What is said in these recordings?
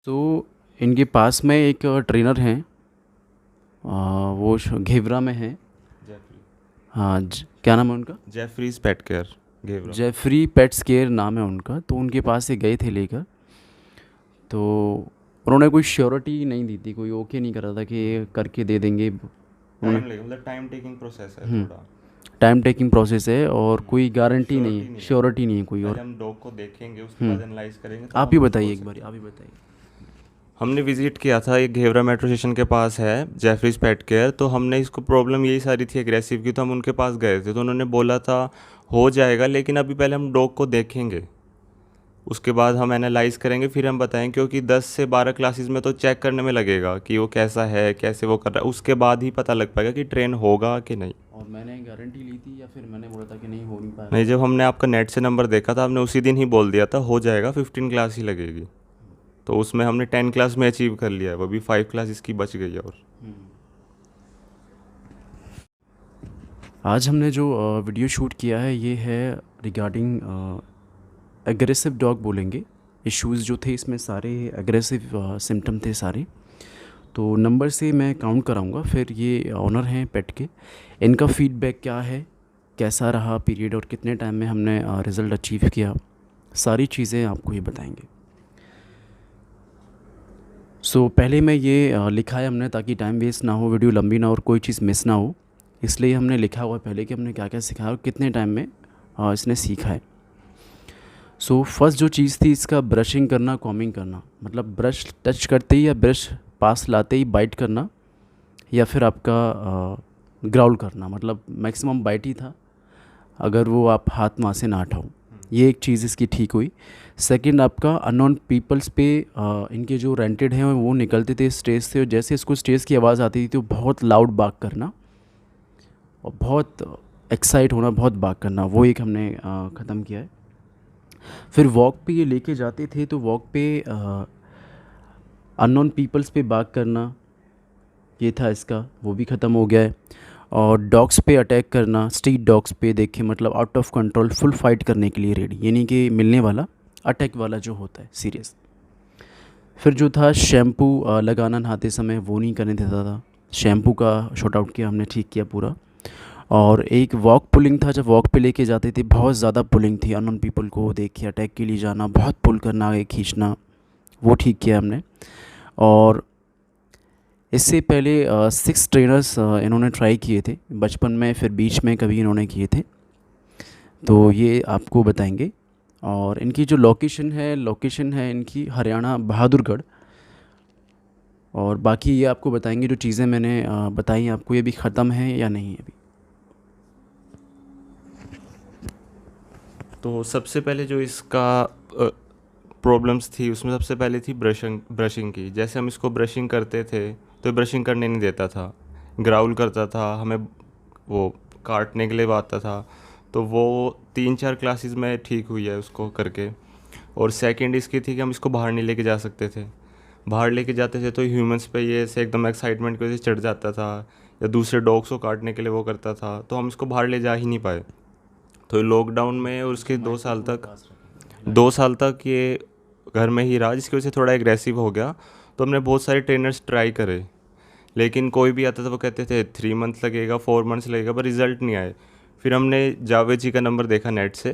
तो इनके पास में एक ट्रेनर हैं। वो घेवरा में हैं। जेफरी हाँ, क्या नाम है उनका? Jeffreys pet care Ghevra. Jeffrey pets care नाम है उनका। तो उनके पास से गए थे लेकर। तो उन्होंने कोई श्योरिटी नहीं दी थी, कोई ओके नहीं करा था कि ये करके दे देंगे उन्होंने। टाइम लगेगा, मतलब टाइम टेकिंग प्रोसेस है हम्म। थोड़ा। टाइम टेकिंग प्रोसेस है और कोई गारंटी नहीं श्योरिटी है, नहीं है। श्योरिटी नहीं है कोई। पहले और हम डॉग को देखेंगे, उसके बाद हम्म एनालाइज करेंगे, तब आप ही हम कुछ बोल बताइए, एक बार सकते आप हैं। ही बताइए। हमने विजिट किया था, एक घेवरा मेट्रो स्टेशन के पास है जेफरीज पेट केयर। तो हमने इसको प्रॉब्लम यही सारी थी एग्रेसिव की, तो हम उनके पास गए थे। तो उन्होंने बोला था हो जाएगा, लेकिन अभी पहले हम डॉग को देखेंगे, उसके बाद हम एनालाइज करेंगे, फिर हम बताएंगे। क्योंकि 10 से 12 क्लासेस में तो चेक करने में लगेगा कि वो कैसा है, कैसे वो कर रहा है, उसके बाद ही पता लग पाएगा कि ट्रेन होगा कि नहीं। और मैंने गारंटी ली थी या फिर मैंने बोला था कि नहीं हो नहीं पाएगा नहीं, जब करके? हमने आपका नेट से नंबर देखा था, हमने उसी दिन ही बोल दिया था हो जाएगा, 15 क्लास ही लगेगी। तो उसमें हमने 10 क्लास में अचीव कर लिया है, वो भी 5 क्लास इसकी बच गई है। और हम्म। आज हमने जो वीडियो शूट किया है ये है रिगार्डिंग एग्रेसिव डॉग बोलेंगे। इश्यूज़ जो थे इसमें सारे एग्रेसिव सिम्टम थे सारे। तो नंबर से मैं काउंट कराऊंगा, फिर ये ऑनर हैं पेट के, इनका फीडबैक क्या है, कैसा रहा पीरियड और कितने टाइम में हमने रिज़ल्ट अचीव किया, सारी चीज़ें आपको ये बताएंगे। पहले मैं ये लिखा है हमने ताकि टाइम वेस्ट ना हो, वीडियो लंबी ना हो और कोई चीज़ मिस ना हो। इसलिए हमने लिखा हुआ है पहले कि हमने क्या क्या सिखाया और कितने टाइम में इसने सीखा है। फर्स्ट जो चीज़ थी इसका ब्रशिंग करना, कॉमिंग करना, मतलब ब्रश टच करते ही या ब्रश पास लाते ही बाइट करना, या फिर आपका ग्राउल करना, मतलब मैक्सिमम बाइट ही था अगर वो आप हाथ वहाँ से ना हटाओ। ये एक चीज़ इसकी ठीक हुई। सेकंड, आपका अननोन पीपल्स पे इनके जो रेंटेड हैं वो निकलते थे स्टेज से, और जैसे इसको स्टेज की आवाज़ आती थी तो बहुत लाउड बाक करना और बहुत एक्साइट होना, बहुत बाक करना, वो एक हमने ख़त्म किया है। फिर वॉक पे ये लेके जाते थे तो वॉक पे अननोन पीपल्स पे बात करना, ये था इसका, वो भी ख़त्म हो गया है। और डॉग्स पे अटैक करना, स्ट्रीट डॉग्स पे देखे, मतलब out of control full fight करने के लिए रेडी, यानी कि मिलने वाला अटैक वाला जो होता है सीरियस। फिर जो था शैम्पू लगाना नहाते समय, वो नहीं करने देता था। शैम्पू का शॉर्ट आउट किया हमने, ठीक किया पूरा। और एक वॉक पुलिंग था, जब वॉक पे लेके जाते थे बहुत ज़्यादा पुलिंग थी, अननोन पीपल को देख के अटैक के लिए जाना, बहुत पुल करना, आगे खींचना, वो ठीक किया हमने। और इससे पहले 6 ट्रेनर्स इन्होंने ट्राई किए थे बचपन में, फिर बीच में कभी इन्होंने किए थे, तो ये आपको बताएंगे। और इनकी जो लोकेशन है इनकी हरियाणा बहादुरगढ़। और बाकी ये आपको बताएंगे जो चीज़ें मैंने बताई आपको, ये भी ख़त्म है या नहीं अभी। तो सबसे पहले जो इसका प्रॉब्लम्स थी, उसमें सबसे पहले थी ब्रशिंग ब्रशिंग की। जैसे हम इसको ब्रशिंग करते थे तो ब्रशिंग करने नहीं देता था, ग्राउल करता था, हमें वो काटने के लिए वो आता था। तो वो 3-4 क्लासेस में ठीक हुई है उसको करके। और सेकंड इसकी थी कि हम इसको बाहर नहीं लेके जा सकते थे। बाहर लेके जाते थे तो ह्यूमंस पे ये ऐसे एकदम एक्साइटमेंट की वजह से चढ़ जाता था, या दूसरे डॉग्स को काटने के लिए वो करता था, तो हम इसको बाहर ले जा ही नहीं पाए। तो लॉकडाउन में और उसके 2 साल तक ये घर में ही रहा, जिसकी वजह से थोड़ा एग्रेसिव हो गया। तो हमने बहुत सारे ट्रेनर्स ट्राई करे, लेकिन कोई भी आता था वो कहते थे 3 मंथ लगेगा, 4 मंथ्स लगेगा, पर रिज़ल्ट नहीं आए। फिर हमने जावेद जी का नंबर देखा नेट से,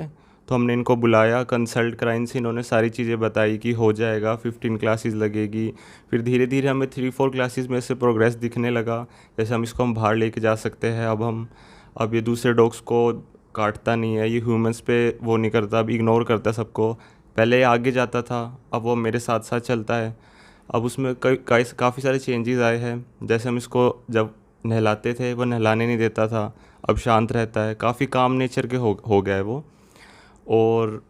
तो हमने इनको बुलाया, कंसल्ट करा इनसे, इन्होंने सारी चीज़ें बताई कि हो जाएगा, 15 क्लासेस लगेगी। फिर धीरे धीरे हमें 3-4 क्लासेस में से प्रोग्रेस दिखने लगा। जैसे हम बाहर लेके जा सकते हैं, अब ये दूसरे डॉग्स को काटता नहीं है, ये ह्यूमंस पे वो नहीं करता, अब इग्नोर करता है सबको। पहले ये आगे जाता था, अब वो मेरे साथ साथ चलता है। अब उसमें काफ़ी सारे चेंजेस आए हैं। जैसे हम इसको जब नहलाते थे वो नहलाने नहीं देता था, अब शांत रहता है, काफ़ी काम नेचर के हो गया है वो। और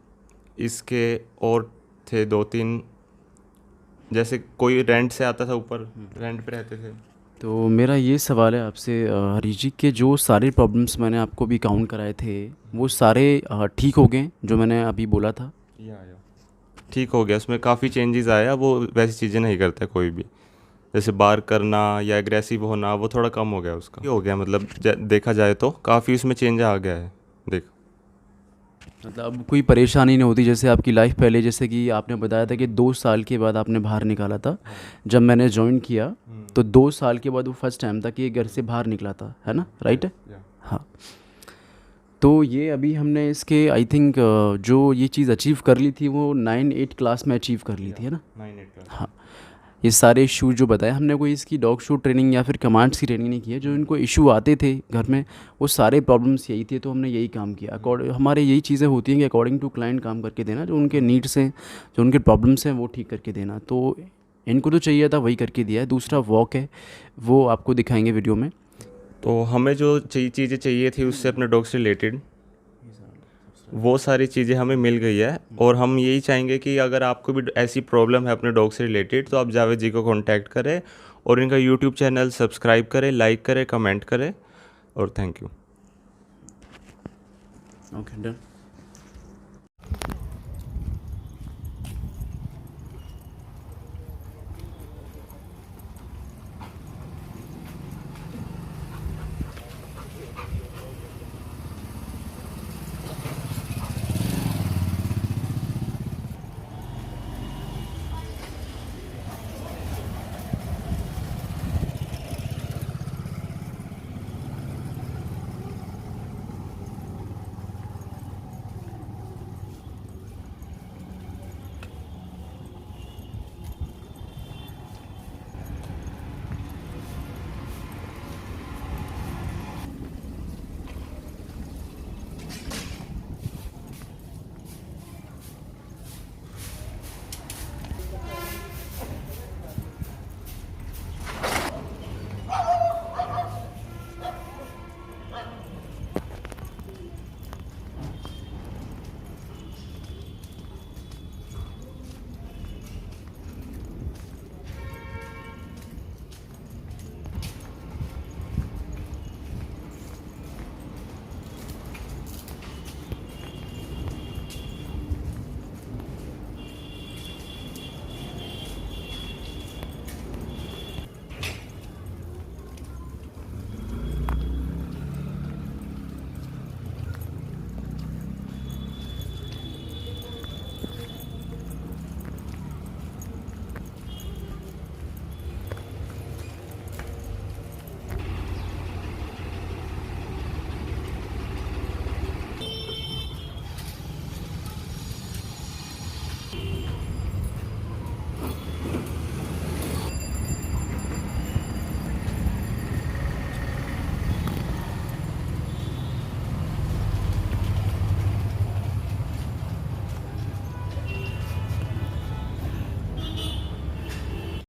इसके और थे 2-3, जैसे कोई रेंट से आता था, ऊपर रेंट पे रहते थे। तो मेरा ये सवाल है आपसे, हरीश जी, के जो सारे प्रॉब्लम्स मैंने आपको भी काउंट कराए थे वो सारे ठीक हो गए जो मैंने अभी बोला था? या ठीक हो गया, उसमें काफ़ी चेंजेस आया, वो वैसी चीज़ें नहीं करता कोई भी। जैसे बार करना या एग्रेसिव होना वो थोड़ा कम हो गया उसका, ये हो गया, मतलब देखा जाए तो काफ़ी उसमें चेंज आ गया है। देख। मतलब अब कोई परेशानी नहीं होती, जैसे आपकी लाइफ पहले, जैसे कि आपने बताया था कि 2 साल के बाद आपने बाहर निकाला था। जब मैंने ज्वाइन किया तो 2 साल के बाद वो फर्स्ट टाइम था कि ये घर से बाहर निकला था, है ना, राइट है? हाँ। तो ये अभी हमने इसके आई थिंक जो ये चीज़ अचीव कर ली थी वो 9-8 क्लास में अचीव कर ली थी, है ना? 9-8 हाँ। ये सारे इशू जो बताए हमने, कोई इसकी डॉग शो ट्रेनिंग या फिर कमांड्स की ट्रेनिंग नहीं की है। जो इनको इशू आते थे घर में वो सारे प्रॉब्लम्स यही थे, तो हमने यही काम किया। हमारे यही चीज़ें होती हैं कि अकॉर्डिंग टू क्लाइंट काम करके देना, जो उनके नीड्स हैं, जो उनके प्रॉब्लम्स हैं वो ठीक करके देना। तो इनको जो चाहिए था वही करके दिया है। दूसरा वॉक है, वो आपको दिखाएंगे वीडियो में। तो हमें जो चीज़ें चाहिए थी उससे अपने डॉग से रिलेटेड वो सारी चीज़ें हमें मिल गई है। और हम यही चाहेंगे कि अगर आपको भी ऐसी प्रॉब्लम है अपने डॉग से रिलेटेड तो आप जावेद जी को कांटेक्ट करें और इनका यूट्यूब चैनल सब्सक्राइब करें, लाइक करें, कमेंट करें। और थैंक यू। Okay, done.